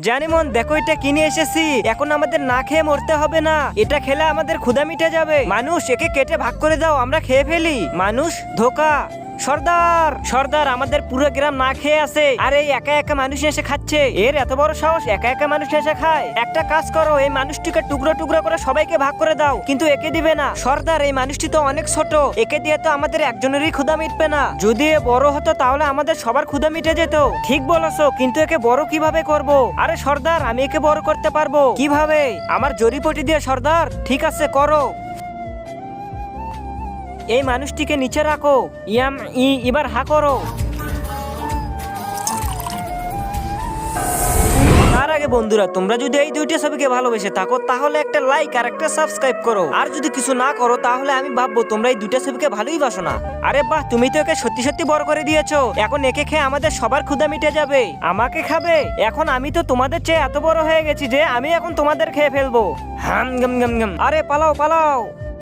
জানিমন দেখো এটা কিনে এসেছি, এখন আমাদের না খেয়ে মরতে হবে না, এটা খেলে আমাদের ক্ষুধা মিটে যাবে। মানুষ একে কেটে ভাগ করে দাও, আমরা খেয়ে ফেলি। মানুষ ধোকা। সর্দার সর্দার আমাদের পুরো গ্রাম না খেয়ে আছে, আর এই একা একা মানুষ এসে খাচ্ছে। এর এত বড় সাহস, একা একা মানুষ এসে খায়। একটা কাজ করো, এই মানুষটিকে টুকরো টুকরো করে সবাইকে ভাগ করে দাও, কিন্তু একে দিবে না। সর্দার এই মানুষটি তো অনেক ছোট, একে দিয়ে তো আমাদের একজনেরই ক্ষুধা মিটবে না। যদি এ বড় হতো তাহলে আমাদের সবার ক্ষুধা মিটে যেত। ঠিক বলেছো, কিন্তু একে বড় কিভাবে করব? আরে সর্দার আমি একে বড় করতে পারবো। কিভাবে? আমার জড়িপটি দিয়ে সর্দার। ঠিক আছে করো। এই মানুষটিকে নিচে রাখো। এবার হা করো। তার আগে বন্ধুরা, তোমরা যদি এই দুইটা ছবিকে ভালোবেসে থাকো তাহলে একটা লাইক আর একটা সাবস্ক্রাইব করো। আর যদি কিছু না করো তাহলে আমি ভাববো তোমরা এই দুইটা ছবিকে ভালোই বাসো না। আরে বাহ, তুমি তো একে সত্যি সত্যি বড় করে দিয়েছো। এখন একে খেয়ে আমাদের সবার ক্ষুধা মিটে যাবে। আমাকে খাবে? এখন আমি তো তোমাদের চেয়ে এত বড় হয়ে গেছি যে আমি এখন তোমাদের খেয়ে ফেলবো। হাম গম গম গম। আরে পালাও পালাও।